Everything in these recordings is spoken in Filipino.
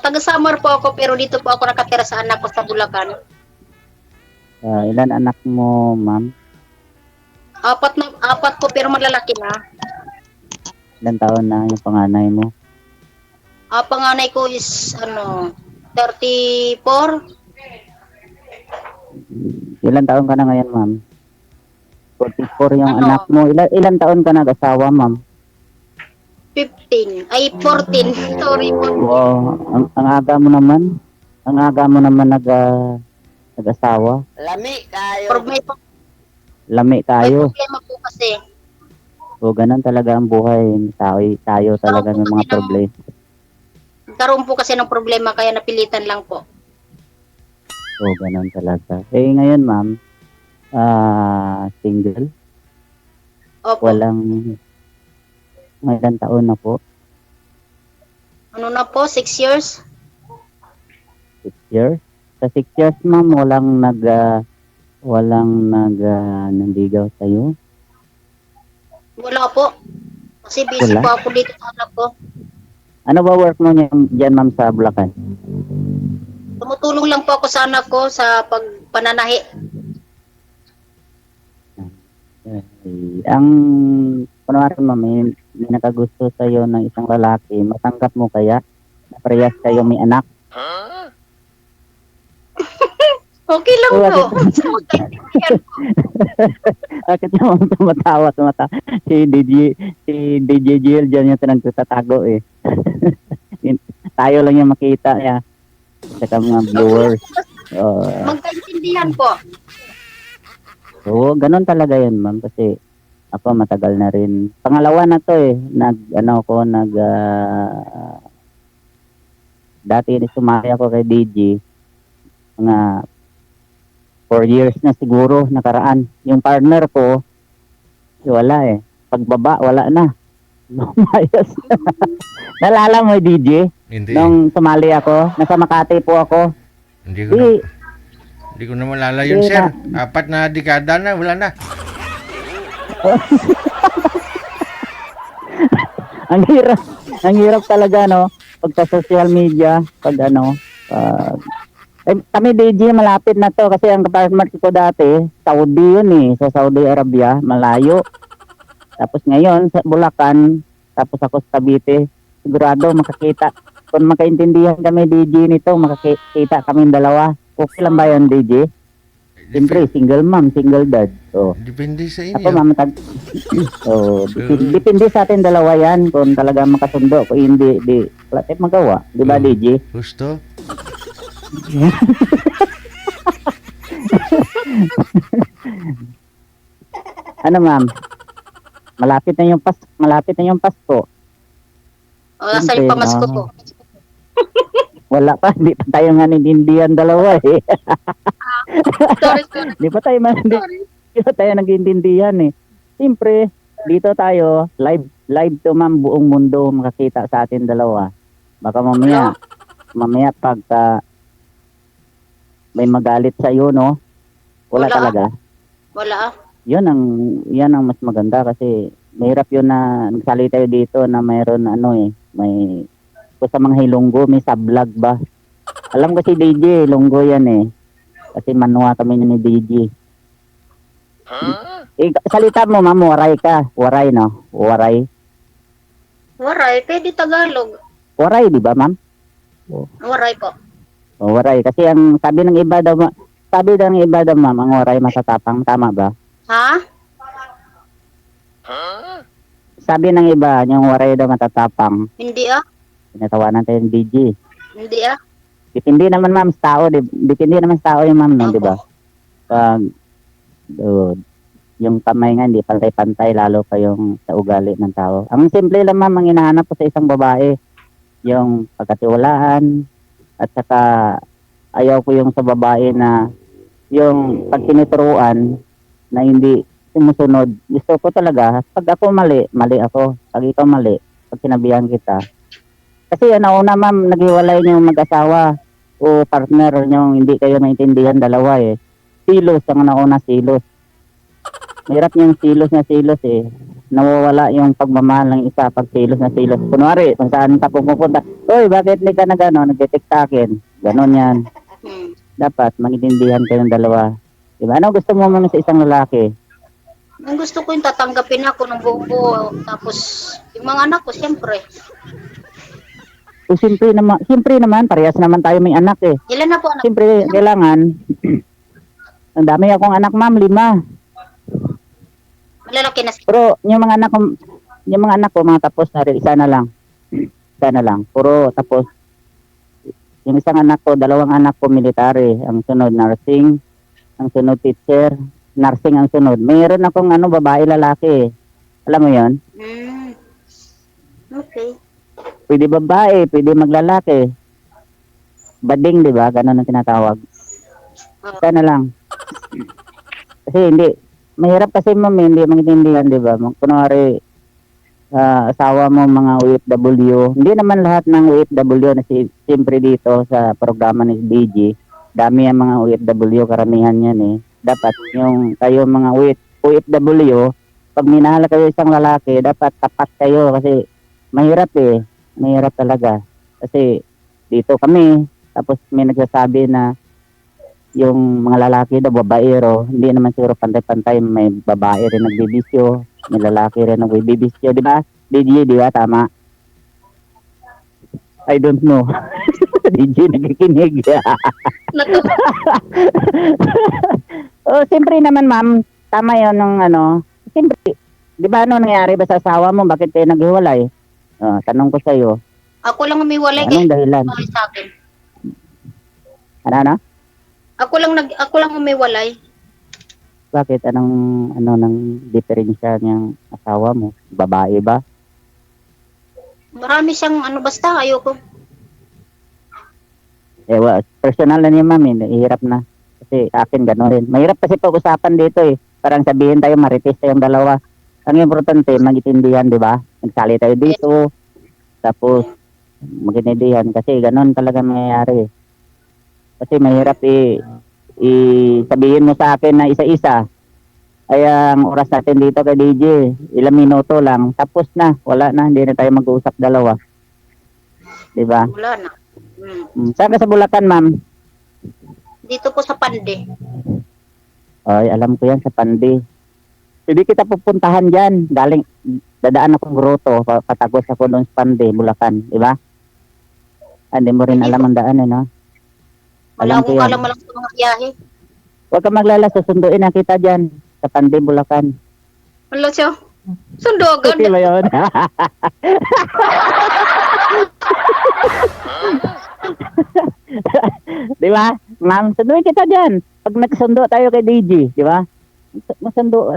Taga Samar po ako pero dito po ako nakatira sa anak ko sa Bulacan. Ilan anak mo, ma'am? Apat po pero malalaki na. Ilan taon na yung panganay mo? Panganay ko is 34, Ilan taon ka na ngayon, ma'am? 44 yung Ano? anak mo. Ilan taon ka nag-asawa, ma'am? 15, ay 14. Sorry po. Wow, ang aga mo naman. Ang aga mo naman nag-asawa. Lami kayo. Pero may Lami tayo. problema po kasi. O, ganun talaga ang buhay. Tayo talaga ng mga problema. Karoon po kasi ng problema kaya napilitan lang po. O, ganun talaga. Eh, ngayon, ma'am, single? Opo. Walang, ilang taon na po? Ano na po? 6 years? 6 years? Sa 6 years, ma'am, walang nandigaw sa'yo? Wala po. Kasi busy Wala? po ako dito sa anak ko. Ano ba work mo dyan, ma'am, sa Bulacan? Tumutulong lang po ako sa anak ko sa pagpananahi. Ang, kunwari, ma'am, may nakagusto sa'yo ng isang lalaki, matanggap mo kaya na parehas kayo may anak? Okay lang Oh, po. Sa magkaibigan po. Bakit naman tumatawa? Si DJ Jill dyan yung nagtatago eh. Tayo lang yung makita niya. Saka mga viewers. Magkaintindihan po. Oo, ganun talaga yun, ma'am. Kasi ako matagal na rin. Pangalawa na to eh. Dati sumali ako kay DJ. Mga 4 years na siguro nakaraan. Yung partner ko, wala eh. Pagbaba, wala na. Lumayas na. Nalala mo, DJ? Hindi. Nung sumali ako, nasa Makati po ako. Hindi ko na malala yun, Hindi sir. 4 na dekada na, wala na. Ang hirap talaga, no? Pag sa social media, kami DJ malapit na to kasi ang apartment ko dati, Saudi yun eh. Sa Saudi Arabia, malayo. Tapos ngayon, sa Bulacan, tapos ako sa Cavite, sigurado makakita. Kung makaintindihan kami DJ nito, makakita kami dalawa. Okay lang ba yun, DJ? Siyempre, single mom, single dad. So, Depende sa ako inyo. depende sa atin dalawa yan kung talaga makasundo. Kung hindi, wala tayong magawa. Di ba, DJ? Gusto? Ano, ma'am? Malapit na yung Pasko. Nasa Siyempre, pamasko no? po. Wala pa, hindi pa tayo nga nindihan dalawa eh. Sorry. Di pa tayo nag-intindihan eh. Siyempre, dito tayo, live to ma'am, buong mundo makakita sa atin dalawa. Baka mamaya pagka may magalit sa iyo, no? Wala talaga. Wala. Yan ang mas maganda kasi mahirap yun na nagsali tayo dito na mayroon may sa mga hilonggo, may sablag ba? Alam ko si DJ, longgo yan eh. Kasi manwa kami ni DJ. Salita mo, ma'am, waray ka. Waray, no? Waray. Waray, pwede Tagalog. Waray, di ba, ma'am? Waray po. Waray. Kasi ang sabi ng iba daw, ma'am, ang waray matatapang. Tama ba? Ha? Sabi ng iba, yung waray daw matatapang. Hindi ah. Pinatawanan tayo ng DJ. Hindi ah. Depende naman, ma'am, sa tao. Depende naman sa tao yung ma'am, no, di ba? Yung kamay nga, hindi pantay-pantay, lalo pa yung sa ugali ng tao. Ang simple lang, ma'am, ang hinahanap ko sa isang babae, yung pagkatiwalaan, at saka ayaw ko yung sa babae na yung pag tinuturuan na hindi sumusunod. Gusto ko talaga, pag ako mali ako. Pag ikaw mali, pag sinabihan kita. Kasi nauna, ma'am, naghiwalay niyong mag-asawa o partner, yung hindi kayo naintindihan dalawa eh. Silos ang nauna, silos. Mahirap yung silos na silos eh. Nawawala yung pagmamahal ng isa pag silos na silos. Kunwari, kung saan ka pupunta, Uy, bakit hindi ka na gano'n? Nag-tiktakin. Ganon yan. Hmm. Dapat mag-intindihan kayong dalawa. Diba? Ano gusto mo man sa isang lalaki? Ang gusto ko yung tatanggapin ako ng buo buo. Tapos, yung mga anak ko, siyempre. O siyempre naman, parehas naman tayo may anak eh. Ilan na po anak? Siyempre, kailangan, ang dami akong anak ma'am, 5. Malalaki na sila. Pero yung mga anak ko, mga tapos na rin, isa na lang. Isa na lang. Puro tapos. Yung isang anak ko, 2 anak ko military. Ang sunod, nursing. Ang sunod, teacher. Nursing ang sunod. Mayroon akong babae, lalaki. Alam mo yon? Hmm. Okay. Pwede babae, pwede maglalaki. Bading, di ba? Ganun ang tinatawag. Isa na lang. Kasi hindi. Mahirap kasi ma'am, hindi maintindihan, di ba? Kunwari, asawa mo mga OFW. Hindi naman lahat ng OFW na siyempre dito sa programa ni DG. Dami ang mga OFW, karamihan yan eh. Dapat yung kayo mga OFW, pag minahal kayo isang lalaki, dapat tapat kayo kasi mahirap eh. Mahirap talaga. Kasi dito kami, tapos may nagsasabi na yung mga lalaki daw babaero, hindi naman siguro pantay-pantay, may babae rin nagbibisyo, may lalaki rin nagbibisyo, di ba? DJ, di ba? Tama. I don't know. DJ nakikinig. Oh, siyempre naman ma'am, tama yun nung siyempre, di ba nangyari ba sa asawa mo, bakit kayo naghiwalay? Tanong ko sa'yo. Ako lang umiwalay Anong dahilan? sa akin. Ano? Ako lang umiwalay. Bakit? Nang diferensya niyang asawa mo? Babae ba? Marami siyang basta ayoko. Personal na niya ma'am, hirap na. Kasi sa akin gano'n rin. Mahirap kasi pag-usapan dito eh. Parang sabihin tayo, marites tayong dalawa. Ang importante, mag-itindihan, di ba? Nagsali tayo dito. Tapos, mag-itindihan. Kasi gano'n talaga nangyayari. Kasi mahirap sabihin mo sa akin na isa-isa. Ay ang oras natin dito kay DJ, ilang minuto lang, tapos na, wala na, hindi na tayo mag-uusap dalawa. Diba? Wala na. Saan ka sa Bulacan, ma'am? Dito po sa Pande. Ay, alam ko yan sa Pandi. Hindi kita pupuntahan dyan. Dadaan akong grotto, patagos ako doon sa Pandi, Bulacan. Diba? Hindi mo rin alam ang daan, no? Wala Alam ko akong yan. alam sa mga biyahe. Huwag ka maglala, susunduin na kita dyan sa Pandi, Bulacan. Wala siya. Sundo agad. Okay ba yun? Di ba? Ma'am, sunduin kita dyan. Pag nagsundo tayo kay DJ, di ba? Magsundo,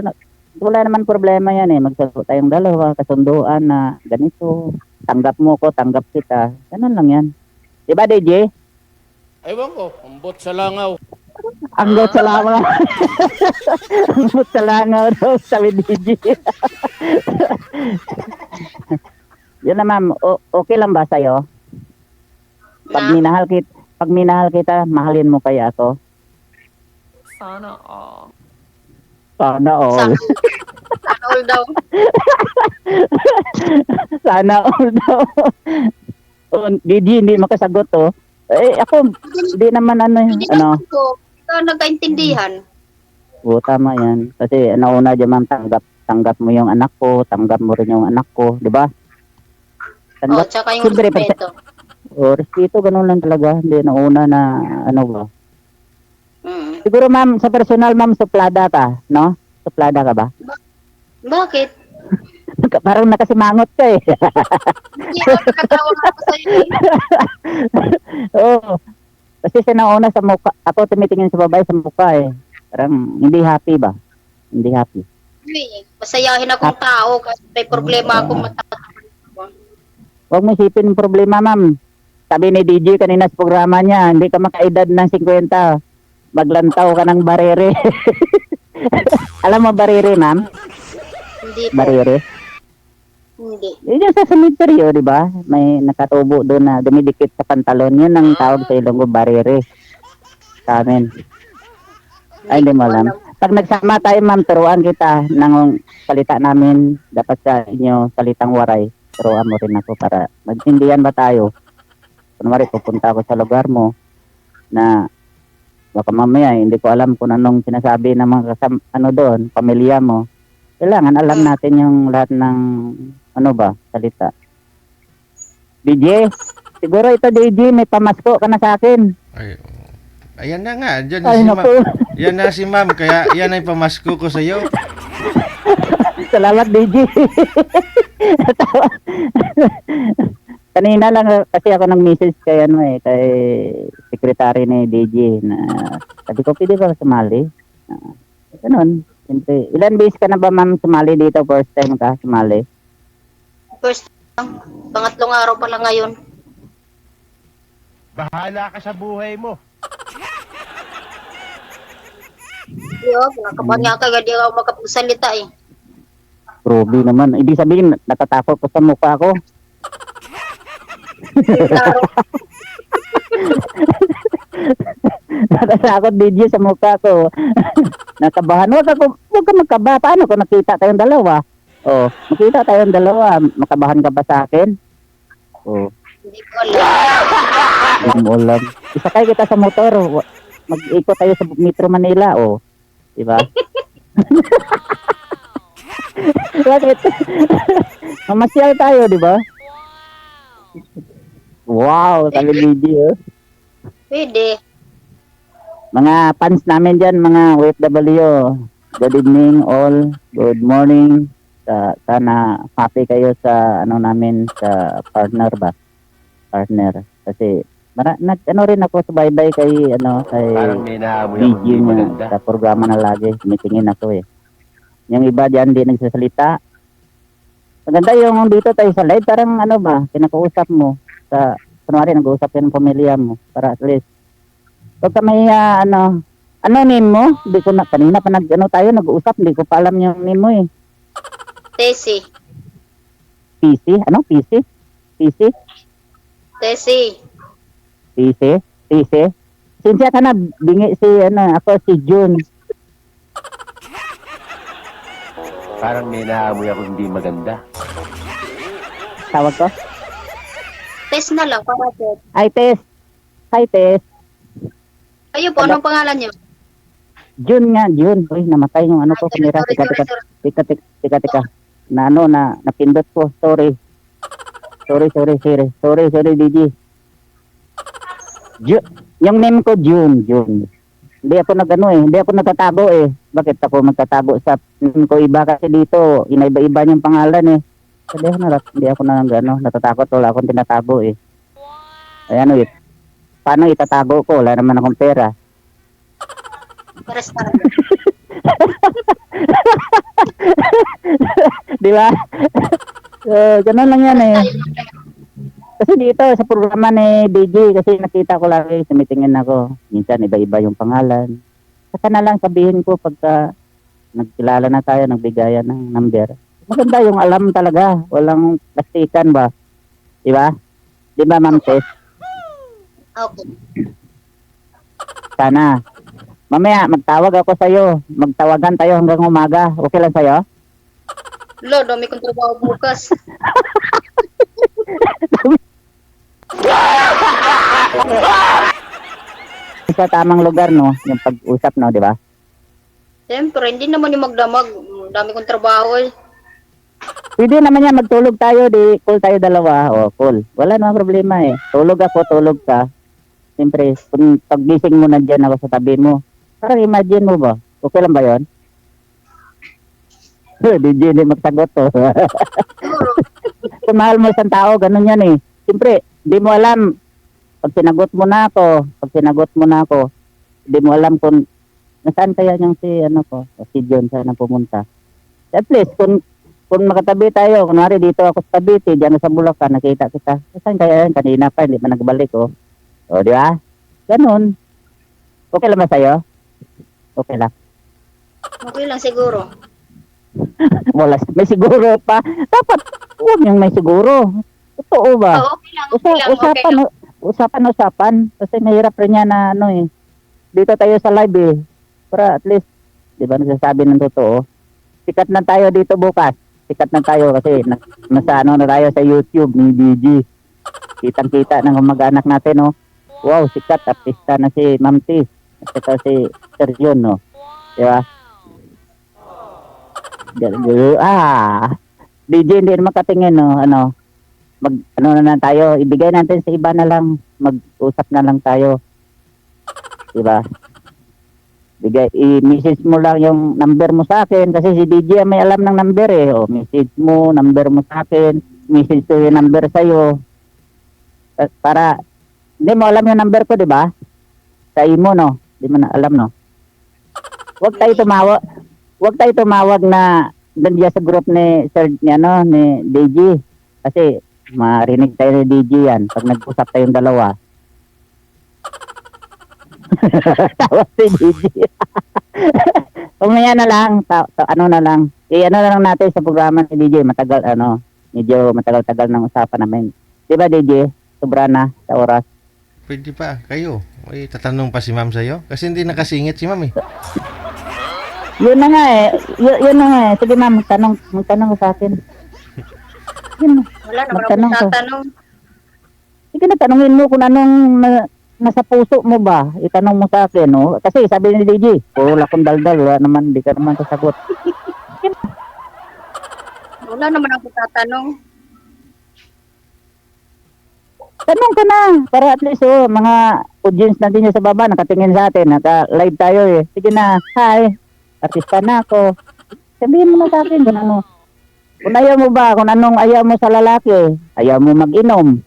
wala naman problema yan eh. Magsundo tayong dalawa, kasunduan na ganito. Tanggap mo ko, tanggap kita. Ganun lang yan. Di ba, DJ? Ewan ko, umbot sa langaw. Anggot sa langaw. Anggot sa langaw daw, sabi DJ. Yun na ma'am, okay lang ba sa'yo? Pag minahal kita, mahalin mo kaya ako? Sana all. Sana all. Sana all daw. Sana all daw. Hindi makasagot to. Ako, hindi naman Hindi naman ko. Ikaw nagkaintindihan. Tama yan. Kasi nauna dyan ma'am, tanggap mo yung anak ko, tanggap mo rin yung anak ko, di ba? Tsaka yung respeto. Respeto, ganun lang talaga. Hindi nauna na, ba? Mm. Siguro ma'am, sa personal ma'am, suplada ka, no? Suplada ka ba? Bakit? Parang nakasimangot ka eh. Hindi ako nakatawa ako sa'yo. Oo. Kasi sa nauna sa mukha, ako tumitingin sa babae sa mukha eh. Parang hindi happy ba? Hindi happy. Masayahin akong tao kasi may problema akong matatakot. Huwag mo isipin yung problema, ma'am. Sabi ni DJ kanina sa programa niya, hindi ka makaedad ng 50. Maglantaw ka ng barere. Alam mo barere, ma'am? Hindi po. Barere? Hindi. Yun yung sa cemetery, di ba? May nakatubo doon na dumidikit sa pantalon. Yun ang tawag sa Ilonggo, barere. Sa amin. Ay, hindi mo alam. Pag nagsama tayo, ma'am, turuan kita ng salita namin. Dapat sa inyo, salitang waray. Turuan mo rin ako para magsindihan ba tayo. Kunwari, pupunta ako sa lugar mo na baka mamaya, hindi ko alam kung anong sinasabi ng mga doon, pamilya mo. Kailangan alam natin yung lahat ng, salita. DJ, siguro ito DJ, may pamasko ka na sa akin. Ay, ayan na nga. Diyan Ay, si naku. ma'am. Yan na si ma'am. Kaya yan ay pamasko ko sa iyo. Salamat, DJ. Kanina lang kasi ako nag-message kay kay secretary ni DJ na sabi ko, pwede ba sumali? Ganun. Siyempre, ilan days ka na ba, ma'am, sumali dito? First time ka sumali? First lang. Pangatlong araw pa lang ngayon. Bahala ka sa buhay mo. Yo, nakabanya ka, di ako makapagsalita eh. Probe naman. Ibig sabihin, natatakot ko sa mukha ko. Klaro. Natatakot DJ sa mukha ko. Nakabahan. Huwag ka magkaba. Paano kung nakita tayong dalawa? Oh, makita tayong dalawa. Makabahan ka ba sa akin? Oh, Hindi ko alam. yung ulam. Isakay kita sa motor. Mag-ikot tayo sa Metro Manila. Oh, diba? Bakit? Mamasyal tayo, diba? Wow, sabi DJ, oh. Pwede. Mga fans namin dyan, mga OFW. Good evening all. Good morning. Sana happy kayo sa namin sa partner ba? Partner. Kasi rin ako subaybay kay Parang may naamoy ako DJ hindi niya maganda. sa programa na lagi. Tumitingin ako eh. Yung iba dyan di nagsasalita. Maganda yung dito tayo sa live. Parang kinakausap mo. Kunwari nag-uusap ka ng pamilya mo. Para at least. Pag ka may name mo? Hindi ko kanina pa tayo nag-uusap. Hindi ko pa alam yung name mo eh. Tessie. PC? PC? PC? Tessie. PC? PC? Sinsya ka na, bingi ako si June. Parang may naamoy ako hindi maganda. Tawag ko? Test na lang para po. Hi, Tess. Hi, Tess. Kayo po, anong pangalan niyo? June nga, June. Uy, namatay yung ko. Sorry, Kumira, sorry. tika. Napindot ko. Sorry, DJ. Yung name ko, June. Hindi ako hindi ako nagtatago eh. Bakit ako magtatago sa name ko? Iba kasi dito, inaiba-iba yung pangalan eh. Hindi ako natatakot. Wala akong tinatago eh. Ayan paano itatago ko? Wala naman akong pera. Pares na. Di ba? Ganun lang yan eh. Kasi dito sa programa ni DJ, kasi nakita ko lagi, tumitingin ako. Minsan iba-iba yung pangalan. Saka na lang sabihin ko pagka nagkilala na tayo, nagbigayan ng number. Maganda yung alam talaga. Walang plastikan ba? Di ba? Di ba, Ma'am Tess? Okay. Sana. Mamaya, magtawag ako sa'yo. Magtawagan tayo hanggang umaga. Okay lang sa'yo? Lo, dami kong trabaho bukas. Sa tamang lugar, no? Yung pag-usap, no? Di ba? Siyempre, hindi naman yung magdamag. Dami kong trabaho eh. Pwede naman yan, magtulog tayo, di cool tayo dalawa. O, cool. Wala namang problema eh. Tulog ako, tulog ka. Siyempre, kung paggising mo nandyan ako sa tabi mo, parang imagine mo ba? Okay lang ba yun? DJ, hindi magsagot to. Siguro. Kung mahal mo isang tao, ganun yan eh. Siyempre, di mo alam. Pag sinagot mo na ako, di mo alam kung nasaan kaya niyang si John, saan na pumunta. At least, kung makatabi tayo, kunwari dito ako sa Cavite, diyan sa Bulacan, nakita kita. Saan kaya yan? Kanina pa, hindi pa nagbalik, oh. O, di ba? Ganun. Okay lang ba sa'yo? Okay lang. Okay lang siguro. Wala, may siguro pa. Dapat, huwag niyang may siguro. Totoo ba? Oh, okay lang. Usapan. Kasi mahirap rin yan na Dito tayo sa live eh. Para at least, di ba, nagsasabi ng totoo. Sikat na tayo dito bukas. Sikat na tayo kasi nasa ano na tayo sa YouTube ni DG. Kitang-kita ng mag-anak natin, no? Wow, sikat. Artista na si Ma'am T. At saka si Sir John, no? Di ba? DJ hindi naman katingin, no? Ano na lang tayo. Ibigay natin sa iba na lang. Mag-usap na lang tayo. Di ba? I-message mo lang yung number mo sa akin kasi si DJ may alam ng number eh. O, message mo, number mo sa akin, message ko yung number sa'yo. Para, hindi mo alam yung number ko, di ba? Sa imo, no? Di mo na alam, no? Huwag tayo tumawag na nandiyan sa group ni Sir, ni DJ. Kasi, marinig tayo ni DJ yan pag nag-usap tayong dalawa. Tawa si DJ. Umaya na lang, ano na lang. Ano na lang natin sa programa ni DJ, medyo matagal-tagal ng usapan namin. Di ba DJ? Sobra na sa oras. Pwede pa, kayo. Ay, tatanong pa si ma'am sa'yo. Kasi hindi nakasingit si ma'am eh. Yun na nga eh. Yun na nga eh. Sige ma'am, magtanong ko sa akin. Yun, Wala naman magtanong akong ko. tatanong. Sige na, tanungin mo kung anong nasa puso mo ba. Itanong mo sa akin, no? Kasi sabi ni DJ, wala akong daldal, wala naman, di ka naman sasagot. Wala naman akong tatanong. Tanong ka na, para at least, mga audience natin yung sa baba, nakatingin sa atin, naka-live tayo eh. Sige na, hi, artista na ako. Sabihin mo na sa akin kung ano. Kung ayaw mo ba, kung anong ayaw mo sa lalaki, ayaw mo mag-inom,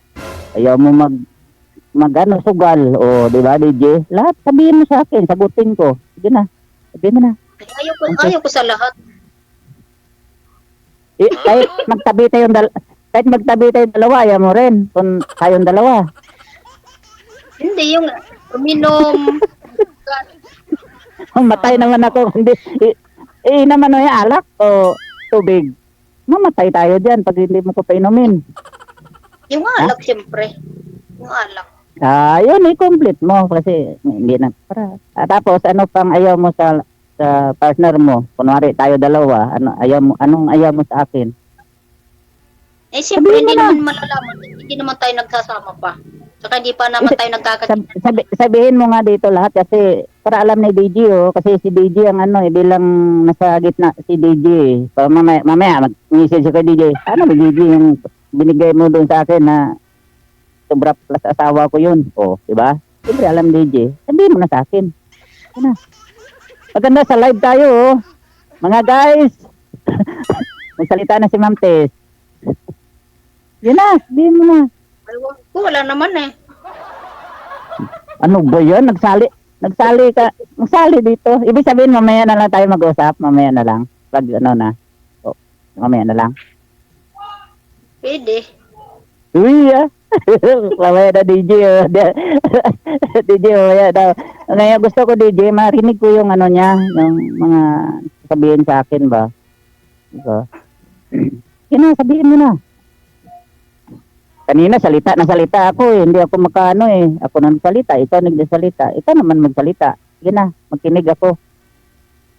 ayaw mo sugal, o di ba DJ? Lahat sabihin mo sa akin, sagutin ko. Sige na, sabihin mo na. Ayaw ko sa lahat. Kahit magtabi tayong dalawa, ayaw mo rin. Kung tayong dalawa. Hindi, yung uminom. Matay naman ako. Hindi, naman yung alak o tubig. Mamatay tayo dyan pag hindi mo ko painumin. Yung alak, siyempre. Yung alak. Yun, i-complete mo kasi hindi na para. Tapos ano pang ayaw mo sa partner mo? Kunwari tayo dalawa, anong ayaw mo sa akin? Eh, siyempre, Sabihin mo hindi na. naman malalaman. Hindi naman tayo nagsasama pa. Saka hindi pa naman tayo nagkakakita. Sabihin mo nga dito lahat kasi para alam ni DJ kasi si DJ ang bilang nasa gitna si DJ mamaya mag-message ko kay DJ. Ano ba DJ yung binigay mo doon sa akin na sobra plus asawa ko yun. Di ba? Siyempre alam DJ. Sabihin mo na sa akin. Ano? Maganda sa live tayo mga guys. Magsalita na si Ma'am Tess. Yun na, sabihin mo na. Ewan ko, wala naman eh. Ano ba yun? Nagsali ka. Magsali dito. Ibig sabihin, mamaya na lang tayo mag-usap. Mamaya na lang. Pag mamaya na lang. Pwede. Uy, mamaya na DJ. DJ, mamaya daw. Ngayon gusto ko DJ, marinig ko yung niya, yung mga sabihin sa akin ba. Diba? Yun na, sabihin mo na. Kanina salita ako eh. Hindi ako makano eh. Ako nang salita, ikaw nagsalita. Ikaw naman magsalita. Sige na, magkinig ako.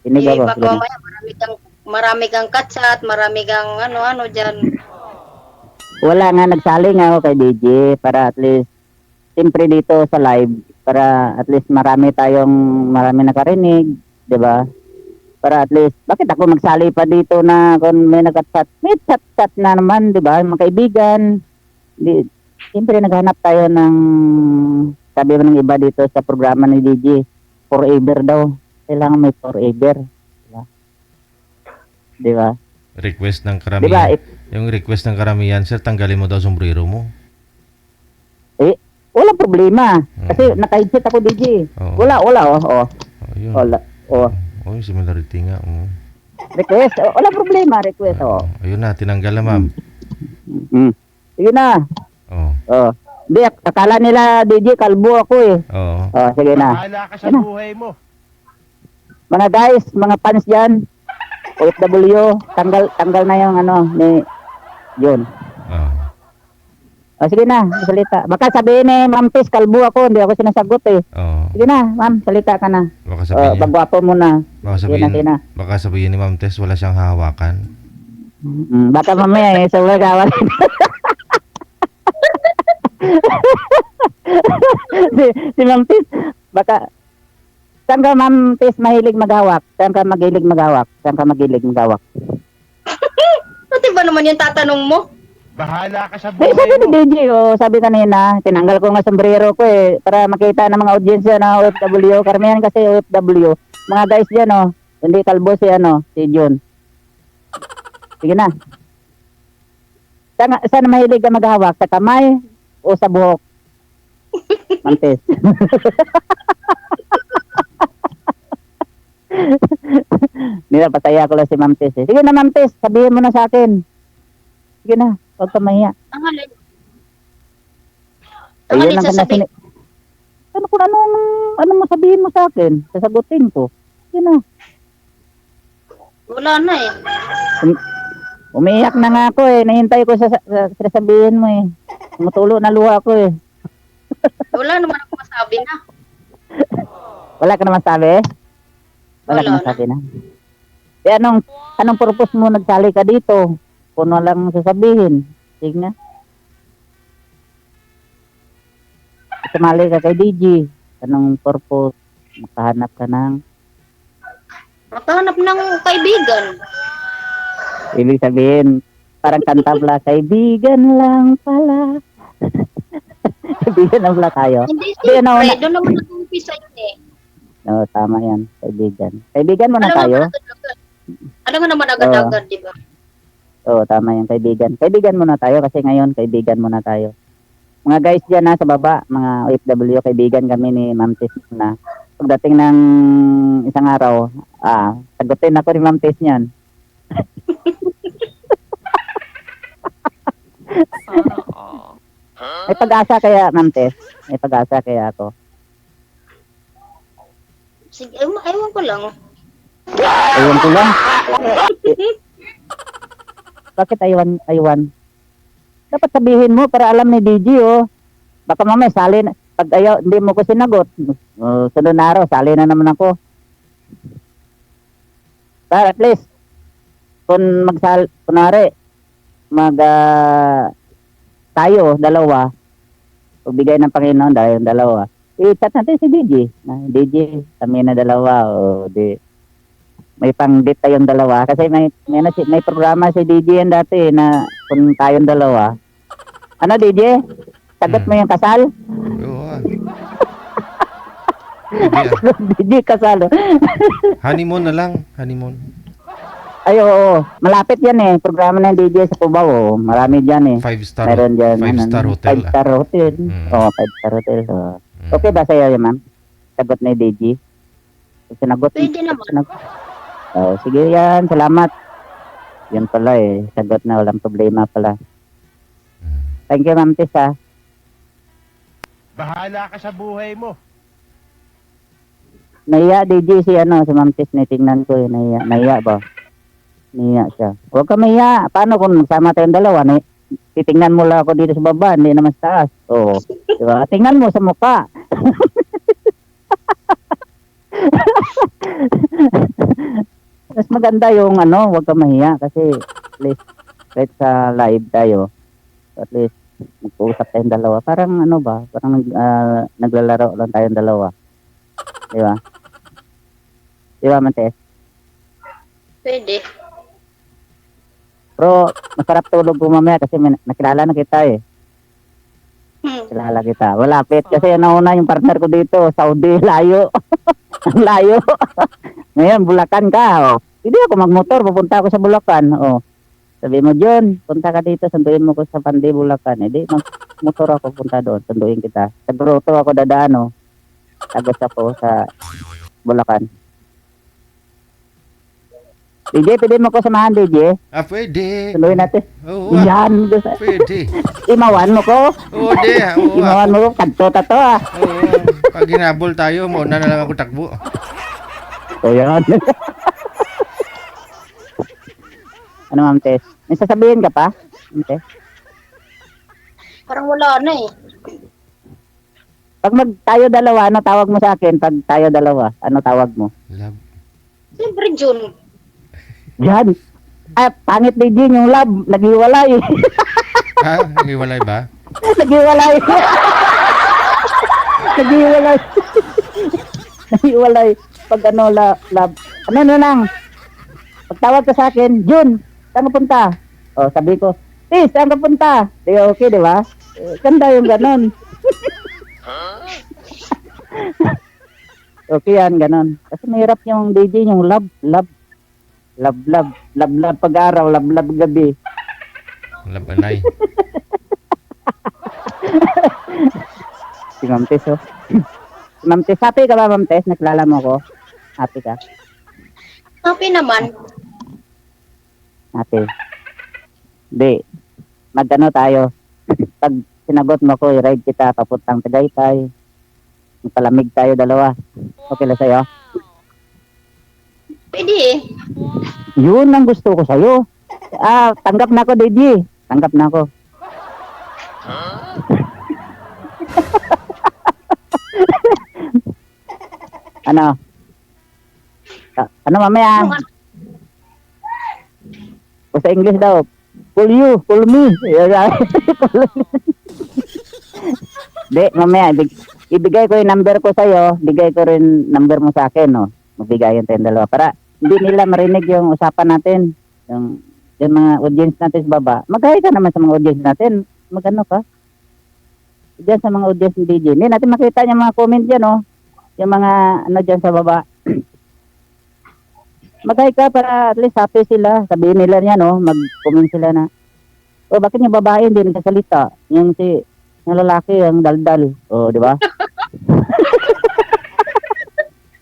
Kinig ako. Baka mamaya marami kang katsat, marami kang ano dyan. Wala nga, nagsaling ako kay DJ para at least, siyempre dito sa live, para at least marami nakarinig, di ba? Para at least, bakit ako magsali pa dito na kung may nagchat, may chat na naman, di ba? Mga kaibigan. Siyempre naghanap tayo ng, sabi mo ng iba dito sa programa ni DJ, forever daw. Kailangan may forever. Di ba? Request ng Di karamihan. ba? Yung request ng karamihan, sir, tanggalin mo daw sombrero mo. Walang problema. Kasi naka-headset ako DJ. Oo. Wala. Ayun. Wala. Oh, similarity nga. Request. Walang problema. Request. Ayun na, tinanggal na, ma'am. Sige na. Oh. Hindi, akala nila DJ kalbo ako eh. Oo. Sige na. Bahala ka sa buhay mo. Mga guys, mga fans dyan, OFW, tanggal na yung ni John. O, sige na, salita. Baka sabihin ni Ma'am Tess, kalbo ako, hindi ako sinasagot eh. Oo. Sige na, ma'am, salita ka na. Baka sabihin niya. Pagwapo mo na. Baka Sige sabihin, na, sige na. baka sabihin ni Ma'am Tess wala siyang hahawakan. Baka mamaya eh, sa wala gawal. si Ma'am Tess, baka, saan ka Ma'am Tess mahilig maghawak? Saan ka magilig maghawak? Saan ka magilig maghawak? Pati ba naman yung tatanong mo? Bahala ka sa Eh, buhay sabi ni mo. DJ, sabi kanina, tinanggal ko nga sombrero ko eh, para makita ng mga audience na OFW. Karamihan kasi OFW. Mga guys dyan, hindi kalbo si, si Jun. Sige na. Saan mahilig ka maghawak? Sa kamay o sa buhok? Ma'am Tess. Nila, pataya ko lang si Ma'am Tess eh. Sige na Ma'am Tess, sabihin mo na sa akin. Sige na, huwag ka mahiya. Ang halin. Ang Ayun halin ang sasabihin. Ano kung ano mo sabihin mo sa akin? Sasagutin ko. Sige na. Wala na eh. Umiiyak na nga ako eh. Nahintay ko sa sabihin mo eh. Tumutulo na luha ko eh. Wala naman ako masabi na. Wala ka naman sabi? Wala ka Wala naman sabi na. Eh anong purpose mo nagsali ka dito? Kung walang sasabihin. Sige nga. Sumali ka kay DJ. Anong purpose? Makahanap ka ng... Makahanap ng kaibigan. Ibig sabihin, parang kanta pala, kaibigan lang pala. Kaibigan lang pala tayo. Hindi Hindi, siyempre, doon naman nag-umpisa yun eh. No, tama yan, kaibigan. Kaibigan mo na Alam tayo? mo naman agad-agad, di ba? Oo, tama yan, kaibigan. Kaibigan mo na tayo kasi ngayon, kaibigan mo na tayo. Mga guys dyan sa baba, mga OFW, kaibigan kami ni Ma'am Tess na. Pagdating ng isang araw, sagutin ako ni Ma'am Tess niyan. Sana all. May pag-asa kaya, Ma'am Tess? May pag-asa kaya ako? Sige, ewan ko lang. Aywan ko lang. Bakit aywan? Dapat sabihin mo para alam ni DJ, Baka mamaya sali na. Pag ayaw, hindi mo ko sinagot. Sunod na araw, sali na naman ako. But at least, kung kunwari, tayo, dalawa, pagbigay ng Panginoon, dahil dalawa, i-chat natin si DJ. DJ, kami na dalawa, may pang-date tayong dalawa. Kasi may programa si DJ yan dati na kung tayong dalawa. Ano DJ? Sagot mo yung kasal? Oo. Pwede, DJ kasal. honeymoon na lang. Honeymoon. Ay, oo. Malapit yan eh. Programa ng DJ sa Cubao. Marami dyan eh. 5-star. Meron dyan. 5-star hotel. 5-star hotel. Oo, 5-star hotel. Okay ba sa'yo yun, ma'am? Sagot na yung DJ? Sinagot. Pwede naman. Sige yan. Salamat. Yun pala eh. Sagot na. Walang problema pala. Thank you, Ma'am Tess, ha. Bahala ka sa buhay mo. Nahiya, DJ, si Ma'am Tess, tingnan ko eh. Nahiya ba? Nahiya siya. Huwag ka mahiya. Paano kung sama tayong dalawa? Titingnan mo lang ako dito sa baba, hindi naman sa taas. Oo. Diba? Tingnan mo sa mukha. Mas maganda yung huwag ka mahiya kasi at least kahit sa live tayo, at least mag-uusap tayong dalawa. Parang parang naglalaro lang tayong dalawa. Di ba? Di ba, Mante? Pwede. Pero masarap tulog po mamaya kasi nakilala na kita eh. Kilala kita. Malapit kasi nauna yung partner ko dito, Saudi, layo. Ang layo. Ngayon, Bulacan ka. Hindi ako magmotor, pupunta ako sa Bulacan. Sabi mo, John, punta ka dito, sunduin mo ko sa Pandi, Bulacan. Hindi, magmotor ako, punta doon, sunduin kita. Sa Grotto ako dadaan, Tagos ako sa Bulacan. DJ, pwede mo ko samahan, DJ? Pwede. Sunduin natin. Oo. Yan. Pwede. Imawan mo ko. Oo, di. Oo. Imawan mo ko. Kanto-tato Oo. Pag ginabol tayo, mauna na lang ako takbo. O yan. Ano, Ma'am Tess? May sasabihin ka pa? Ma'am Tess? Parang wala na eh. Pag tayo dalawa, ano tawag mo sa akin? Pag tayo dalawa, ano tawag mo? Love. Siyempre, June. Yan. Pangit ni Jin yung love. Naghiwalay. Hiwalay ba? Naghiwalay. Naghiwalay. Naghiwalay. Pag ano, love. Ano na lang. Pag tawag ka sa akin, Jun, saan ka punta? O, sabi ko, Tis, saan ka punta? Di okay, di ba? Ganda yung ganon. Okay yan, ganon. Kasi mahirap yung DJ, yung love. Love pag-araw, love gabi. Love anay. Si Ma'am Tess, oh. Si Ma'am Tess, happy ka ba, Ma'am Tess? Nakilala mo ko? Happy ka? Happy naman. Happy. Di. Magano tayo. Pag sinagot mo ko, i-ride kita papuntang Tagaytay. Palamig tayo dalawa. Okay lang sa'yo? Pwede eh. Yun ang gusto ko sa'yo. Tanggap na ako, DJ. Tanggap na ako. Ano? Ano mamaya? O sa English daw. Call you, call me. Di, mamaya. Ibigay ko yung number ko sa'yo. Bigay ko rin number mo sa akin, no? Magbigayan tayong dalawa. Para hindi nila marinig yung usapan natin. Yung mga audience natin sa baba. Mag-hi ka naman sa mga audience natin. Mag-ano ka? Diyan sa mga audience ni DJ. Hindi natin makita yung mga comment dyan, no? Yung mga ano dyan sa baba. Mag-hi ka para at least happy sila. Sabihin nila niya, no? Mag-comment sila na, oh, bakit yung babae hindi nagsasalita? Yung yung lalaki, ang daldal. Oh, di ba?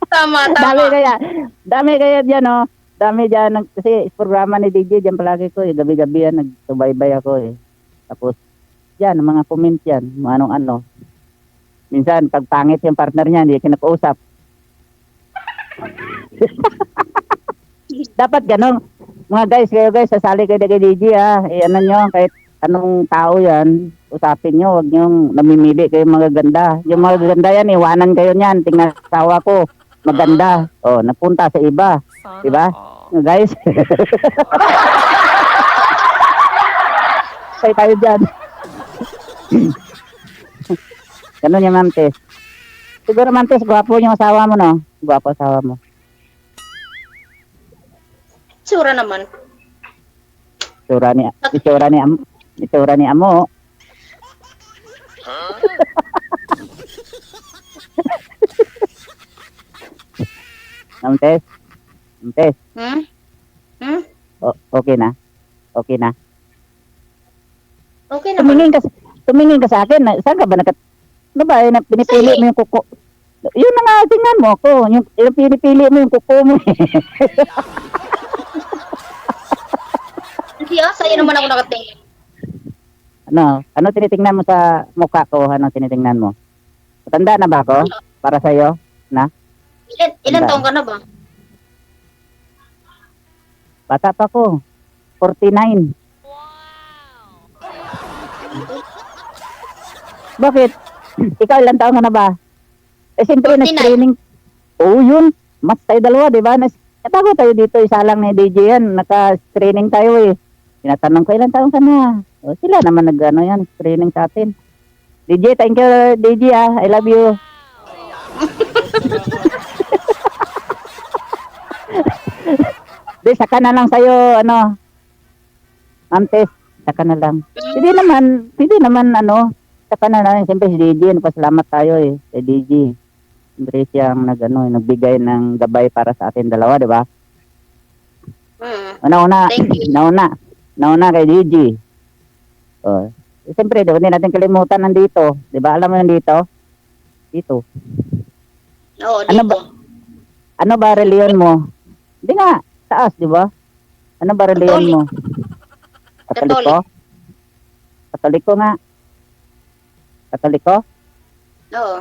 Tama. Dami kaya dyan, no? Dami dyan. Kasi programa ni DJ, dyan palagi ko, eh. Gabi-gabi yan, nagsubaybay ako, eh. Tapos, yan, mga comment yan, mga anong-ano. Minsan, pag pangit yung partner niya, hindi kinakausap. Dapat ganun. Mga guys, sasali kayo kay DJ, ha. Ano nyo, kahit anong tao yan, usapin nyo, huwag nyo namimili kayo mga ganda. Yung mga ganda yan, iwanan kayo niyan. Tingnan sawa ko, maganda. Oh, napunta sa iba. Sana Diba? all. Guys. Say tayo dyan. Ganun yung Ma'am Tess. Siguro Ma'am Tess, gwapo yung asawa mo, no? Gwapo asawa mo. Sura naman. Itsura ni Amo. Ma'am Tess. Ma'am Tess. Hmm? Okay na? Okay na? Okay naman. Tumingin ka sa akin. Saan ka ba ano ba, pinipili mo yung kuko? Yun na nga, tingnan mo ako. Yung pinipili mo yung kuko mo. Hindi sa'yo naman ako nakatingin. Ano tinitingnan mo sa mukha ko? Ano tinitingnan mo? Matanda na ba ako? Para sa'yo? Na? Ilan taong ka na ba? Bata pa ko. 49. Bakit? Ikaw ilang taon ka na ba? Eh, siyempre, 49. nag-training. Oo, yun. Mas tayo dalawa, di ba? Natago tayo dito, isa lang ni DJ yan. Naka-training tayo eh. Tinatanong ko, ilang taon ka na? O, sila naman nag-ano yan, training sa atin. DJ, thank you, DJ ah. I love you. Di, saka na lang sa'yo, ano, Ma'am Tess, saka na lang. Hindi naman, ano, saka na lang, siyempre si DJ, nagpasalamat tayo eh, si DJ. Siyempre siyang nagbigay ng gabay para sa atin dalawa, di ba? Thank you. Nauna kay DJ. Oh, siyempre, hindi natin kalimutan nandito. Di ba, alam mo nandito? Dito. Oo, dito. Ano ba reliyon mo? Hindi nga, taas, di ba? Ano ba reliyon mo? Katoliko? Katoliko nga. Katoliko? Oo.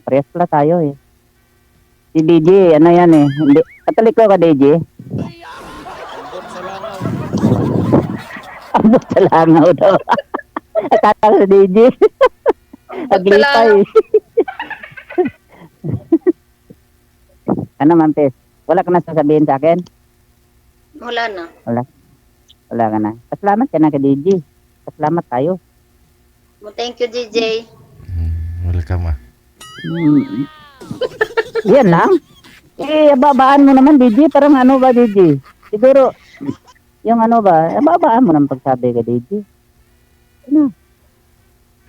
Parehas pala tayo eh. Si DJ, ano yan eh. Hindi. Katoliko ka, DJ? Ambot sa langaw. Ambot sa langaw daw. Akala sa DJ. Naglipay. Ano, Ma'am Tess? Wala ka na sasabihin sa akin? Wala na. Wala ka na. Pasalamat ka na kay DJ. Pasalamat tayo. Thank you, DJ. Welcome ah. Yan lang. Babaan mo naman, DJ. Parang ano ba, DJ? Siguro, yung ano ba, babaan mo ng pagsabi kay DJ. Ano?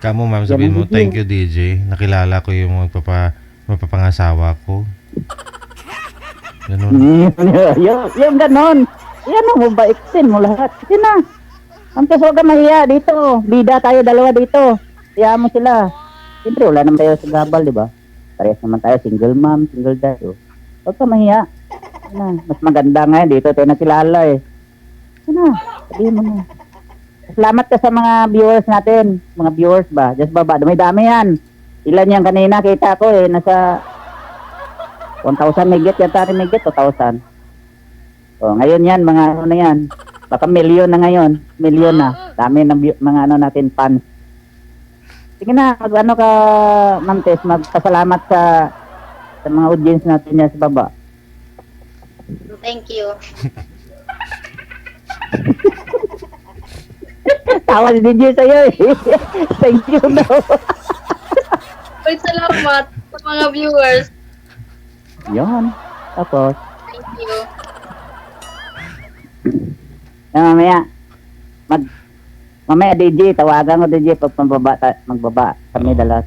Kamo ma'am, sabihin mo, DJ. thank you DJ. Nakilala ko yung magpapangasawa ko. Ganun. yung ganon. Yan ang mabaitin mo lahat. Sige na. Ang kaso ka mahiya dito. Bida tayo dalawa dito. Kaya mo sila. Siyempre, wala naman tayo sa gabal, di ba? Parehas naman tayo, single mom, single dad. Oh. Huwag ka mahiya. Na, mas maganda nga dito tayo nakilala eh. Ano? Sabihin mo na. Salamat ka sa mga viewers natin. Mga viewers ba? Just baba. Dami-dami yan. Ilan yan kanina kita ko eh. Nasa 1,000 megit yata rin megit. 2,000. O, ngayon yan. Mga ano na yan. Baka milyon na ngayon. Milyon na. Dami ng mga ano natin fans. Sige na. Ano ka, Ma'am Tess, magpasalamat sa mga audience natin yan sa baba. Thank you. Tawa si DJ sa'yo eh. Thank you daw. Uy, salamat sa mga viewers. Yun. Tapos, Thank you. mamaya DJ, tawagan ko DJ pag magbaba kami dalawa.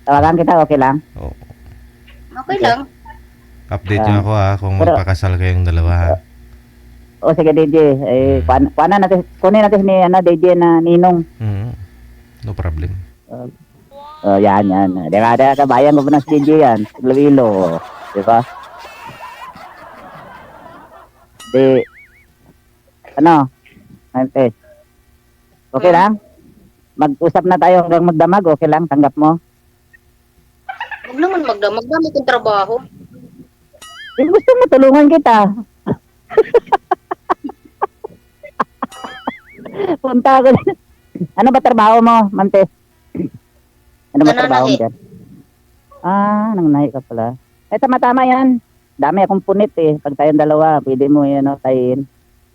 Tawagan kita, okay lang? Oh, Okay lang. update niyo ako kung Pero- magpakasal kayong dalawa ha. O sige DJ, kuhanan natin, kunin natin ni DJ na ninong. No problem. Yan. Di ba, kabayan mo ba ng DJ yan? Iloilo. Di ba? Ano? Antes. Okay lang? Mag-usap na tayo hanggang magdamag, okay lang? Tanggap mo? Huwag naman magdamag. Dami kong trabaho. Gusto mo, tulungan kita. Punta ako. Ano ba trabaho mo, Mantes? Ano ba trabaho mo Nananahi. dyan? Nananahi ka pala. Tama-tama yan. Dami akong punit eh. Pag tayong dalawa, pwede mo yan, tayin.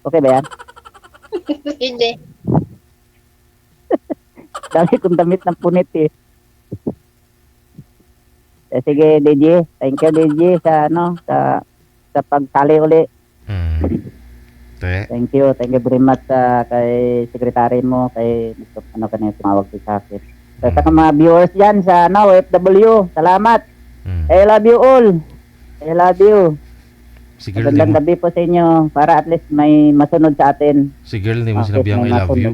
Okay ba yan? Hindi. Dami kong damit ng punit eh. Sige, DJ. Thank you, DJ, sa pagtali uli. Thank you very much kay secretary mo, kay kanina tumawag sa akin. Sa mga viewers dyan sa OFW, salamat. I love you all. I love you. Si girl, Magandang gabi po sa inyo para at least may masunod sa atin. si girl, hindi mo Okay, sinabihang I may love you.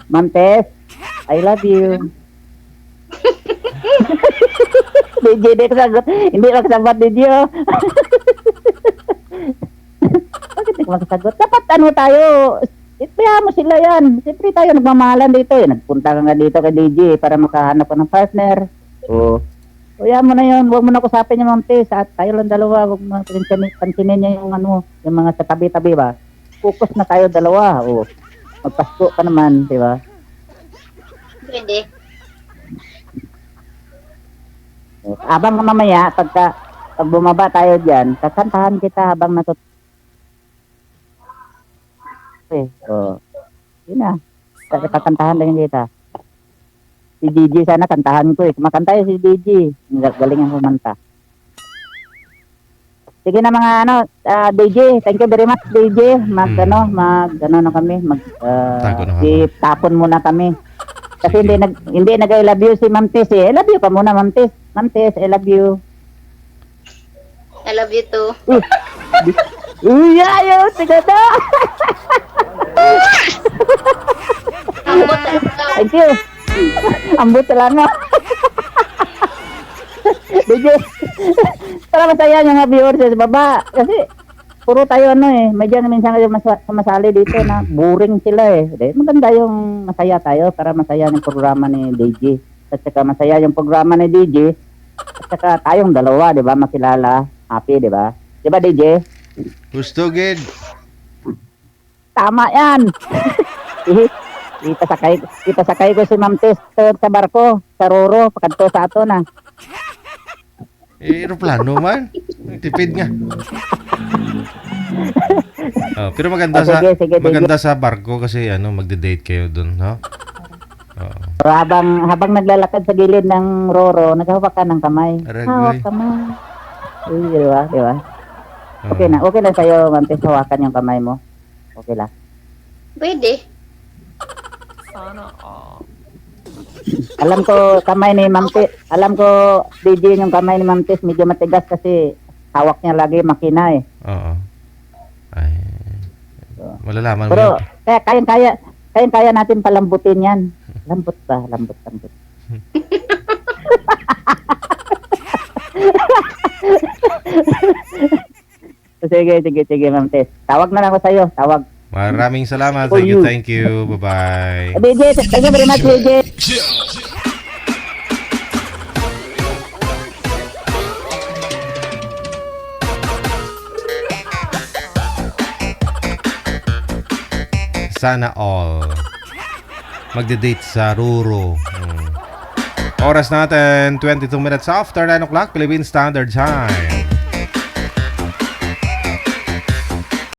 Ma'am Tess, I love you. DJ, hindi ko sagot. Hindi ko sagot, DJ. Bakit hindi ko makasagot? Dapat ano tayo, ipayahan mo sila yan. Siyempre tayo nagmamahalan dito eh. Nagpunta ka nga dito kay DJ para makahanap ka ng partner. O yan mo na yun. Huwag mo na kusapin yung Ma'am Tess. At tayo lang dalawa. Huwag mo pansinin niya yung yung mga sa tabi-tabi ba. Focus na tayo dalawa. O, magpasko ka naman, di ba? Hindi. Abang mamaya, pag bumaba tayo dyan, kakantahan kita habang yun na. Kakantahan lang kita. Si DJ sana kantahan ko eh. Kumakanta si DJ. Galing ang kumanta. Sige na mga DJ. Thank you very much, DJ. Na kami. Tago na Tapon muna kami. Kasi Sige. hindi nag-I love you si Ma'am Tess eh. I love you ka muna, Ma'am Tess. Ma'am Tess, I love you. I love you too. Ayaw, tiga na. Ambot talaga. Thank you. Ambot lang nga. DJ, para masaya yung mga viewers sa baba. Kasi, puro tayo may dyan minsan kayo masali dito na boring sila eh. Maganda yung masaya tayo para masaya yung programa ni DJ. At saka masaya yung programa ni DJ. At saka tayong dalawa, di ba, makilala. Happy, di ba? Di ba, DJ? Gusto, good. Tama yan. Ipasakay ko si Ma'am Tess sa barko, sa Roro, pakadto sa ato na. Aeroplano man. Tipid nga. Pero maganda Sige. maganda sa barko kasi magde-date kayo doon, no? Oo. Pero habang naglalakad sa gilid ng Roro, naghahawak ka ng kamay. Aragoy. Hawak kamay. Uy, di ba? Oo. Okay na sa'yo, Ma'am Tess, hawakan yung kamay mo. Okay lang. Pwede. Sana all. Alam ko kamay ni Ma'am Tess, alam ko DJ yung kamay ni Ma'am Tess medyo matigas kasi hawak niya lagi makina eh. Oo. Ay. Malalaman mo. Pero yun. kaya natin palambutin yan. Lambot ba? Lambot. Sige, Ma'am Tess. Tawag na lang ako sa'yo. Tawag. Maraming salamat. For you. Thank you. Bye-bye. DJ, thank you very much, DJ. Sana all. Magde-date sa Ruro. Oras natin, 22 minutes after 9 o'clock, Philippine Standard Time.